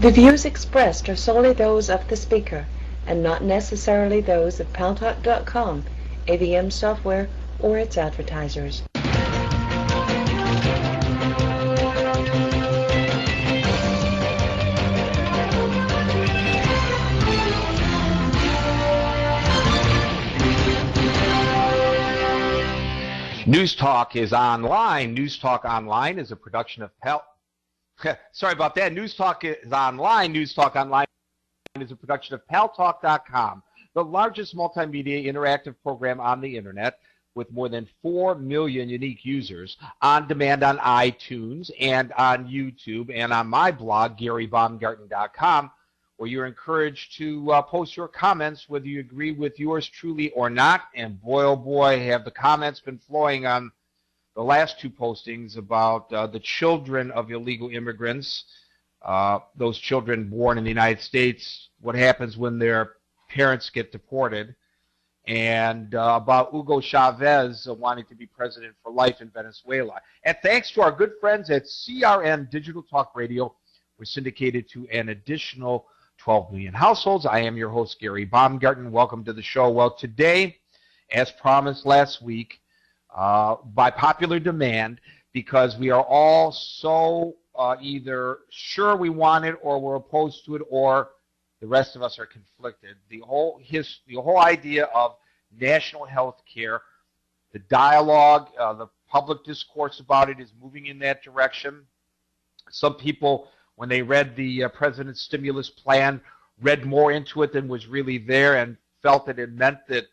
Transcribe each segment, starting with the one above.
The views expressed are solely those of the speaker and not necessarily those of Paltalk.com, AVM Software, or its advertisers. News Talk is online. News Talk Online is a production of Sorry about that. News Talk is online. News Talk Online is a production of Paltalk.com, the largest multimedia interactive program on the internet with more than 4 million unique users, on demand on iTunes and on YouTube and on my blog, GaryBaumgarten.com, where you're encouraged to post your comments, whether you agree with yours truly or not. And boy, oh boy, have the comments been flowing on the last two postings about the children of illegal immigrants, those children born in the United States, what happens when their parents get deported, and about Hugo Chavez wanting to be president for life in Venezuela. And thanks to our good friends at CRN Digital Talk Radio, we're syndicated to an additional 12 million households. I am your host, Gary Baumgarten. Welcome to the show. Well, today, as promised last week, by popular demand, because we are all so either sure we want it or we're opposed to it, or the rest of us are conflicted. The whole idea of national health care, the dialogue, the public discourse about it is moving in that direction. Some people, when they read the president's stimulus plan, read more into it than was really there and felt that it meant that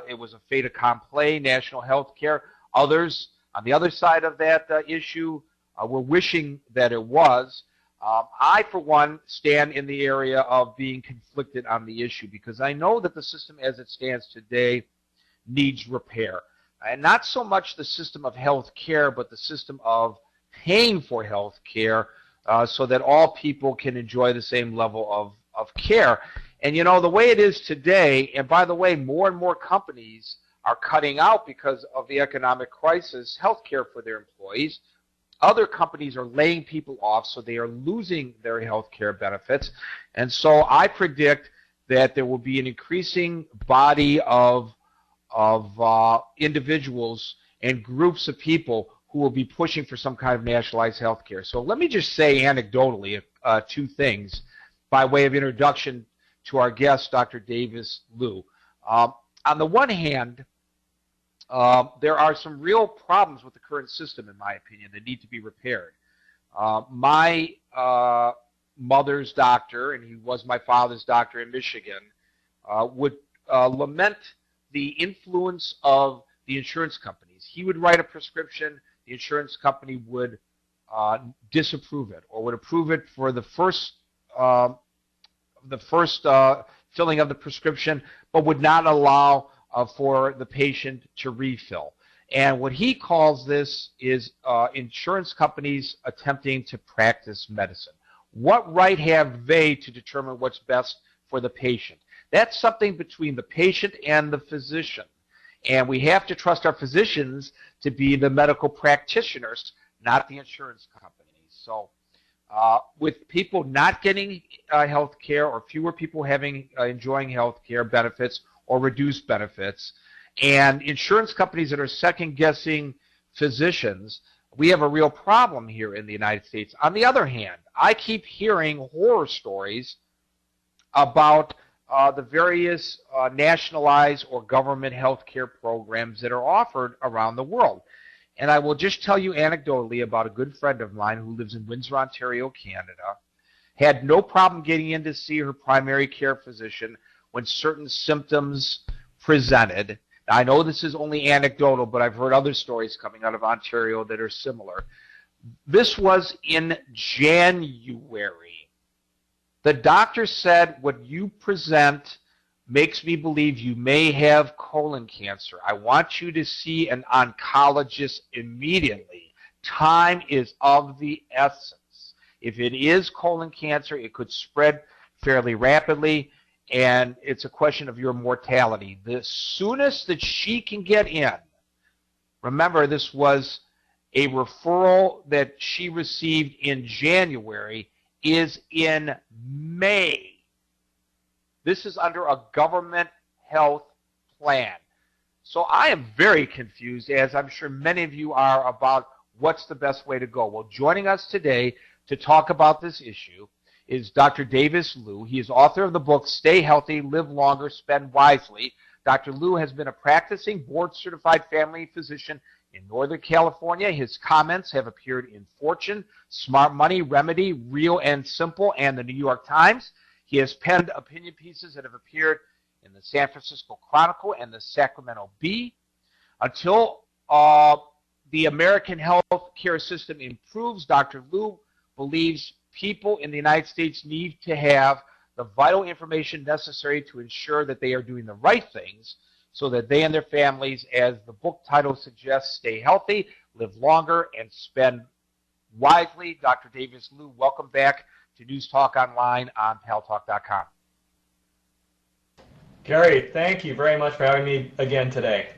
it was a fait accompli, national health care. Others, on the other side of that issue, were wishing that it was. I, for one, stand in the area of being conflicted on the issue because I know that the system as it stands today needs repair. And not so much the system of health care, but the system of paying for health care so that all people can enjoy the same level of care. And, you know, the way it is today, and by the way, more and more companies are cutting out, because of the economic crisis, health care for their employees. Other companies are laying people off, so they are losing their health care benefits. And so I predict that there will be an increasing body of individuals and groups of people who will be pushing for some kind of nationalized health care. So let me just say anecdotally two things by way of introduction to our guest, Dr. Davis Liu. On the one hand, there are some real problems with the current system, in my opinion, that need to be repaired. My mother's doctor, and he was my father's doctor in Michigan, would lament the influence of the insurance companies. He would write a prescription, the insurance company would disapprove it or would approve it for the first filling of the prescription, but would not allow for the patient to refill. And what he calls this is insurance companies attempting to practice medicine. What right have they to determine what's best for the patient? That's something between the patient and the physician. And we have to trust our physicians to be the medical practitioners, not the insurance companies. So with people not getting health care, or fewer people enjoying health care benefits or reduced benefits, and insurance companies that are second-guessing physicians, we have a real problem here in the United States. On the other hand, I keep hearing horror stories about the various nationalized or government health care programs that are offered around the world. And I will just tell you anecdotally about a good friend of mine who lives in Windsor, Ontario, Canada, had no problem getting in to see her primary care physician when certain symptoms presented. Now, I know this is only anecdotal, but I've heard other stories coming out of Ontario that are similar. This was in January. The doctor said, what you present makes me believe you may have colon cancer. I want you to see an oncologist immediately. Time is of the essence. If it is colon cancer, it could spread fairly rapidly, and it's a question of your mortality. The soonest that she can get in, remember this was a referral that she received in January, is in May. This is under a government health plan. So I am very confused, as I'm sure many of you are, about what's the best way to go. Well, joining us today to talk about this issue is Dr. Davis Liu. He is author of the book, Stay Healthy, Live Longer, Spend Wisely. Dr. Liu has been a practicing board-certified family physician in Northern California. His comments have appeared in Fortune, Smart Money, Remedy, Real and Simple, and the New York Times. He has penned opinion pieces that have appeared in the San Francisco Chronicle and the Sacramento Bee. Until the American health care system improves, Dr. Liu believes people in the United States need to have the vital information necessary to ensure that they are doing the right things so that they and their families, as the book title suggests, stay healthy, live longer, and spend wisely. Dr. Davis Liu, welcome back to News Talk Online on Paltalk.com. Gary, thank you very much for having me again today.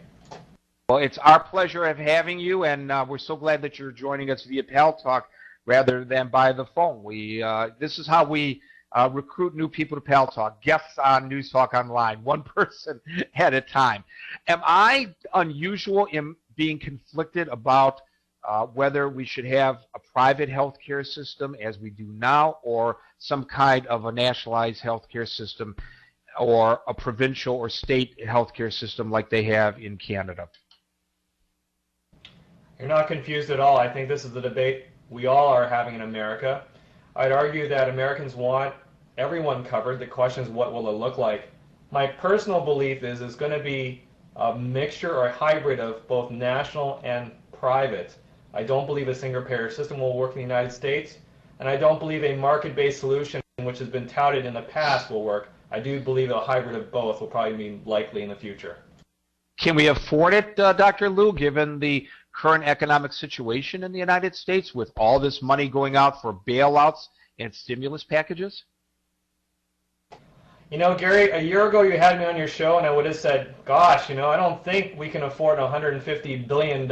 Well, it's our pleasure of having you, and we're so glad that you're joining us via Paltalk rather than by the phone. This is how we recruit new people to Paltalk, guests on News Talk Online, one person at a time. Am I unusual in being conflicted about whether we should have a private healthcare system as we do now, or some kind of a nationalized healthcare system, or a provincial or state healthcare system like they have in Canada? You're not confused at all. I think this is the debate we all are having in America. I'd argue that Americans want everyone covered. The question is, what will it look like? My personal belief is it's going to be a mixture or a hybrid of both national and private. I don't believe a single-payer system will work in the United States, and I don't believe a market-based solution, which has been touted in the past, will work. I do believe a hybrid of both will probably be likely in the future. Can we afford it, Dr. Liu, given the current economic situation in the United States with all this money going out for bailouts and stimulus packages? You know, Gary, a year ago you had me on your show and I would have said, gosh, I don't think we can afford $150 billion,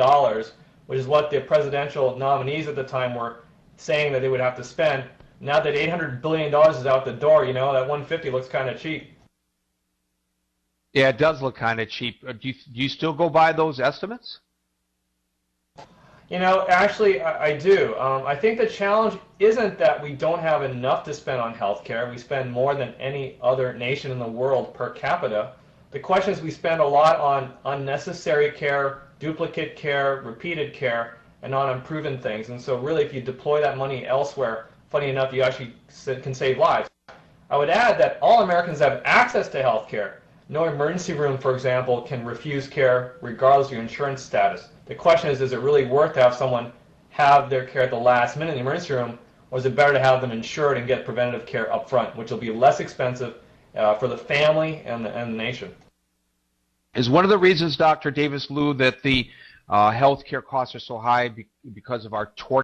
which is what the presidential nominees at the time were saying that they would have to spend. Now that $800 billion is out the door, that 150 looks kind of cheap. Yeah, it does look kind of cheap. Do you still go by those estimates? Actually, I do. I think the challenge isn't that we don't have enough to spend on healthcare. We spend more than any other nation in the world per capita. The question is we spend a lot on unnecessary care, duplicate care, repeated care, and on unproven things. And so really, if you deploy that money elsewhere, funny enough, you actually can save lives. I would add that all Americans have access to healthcare. No emergency room, for example, can refuse care regardless of your insurance status. The question is it really worth to have someone have their care at the last minute in the emergency room, or is it better to have them insured and get preventative care up front, which will be less expensive for the family and the nation? Is one of the reasons, Dr. Davis Liu, that the healthcare costs are so high because of our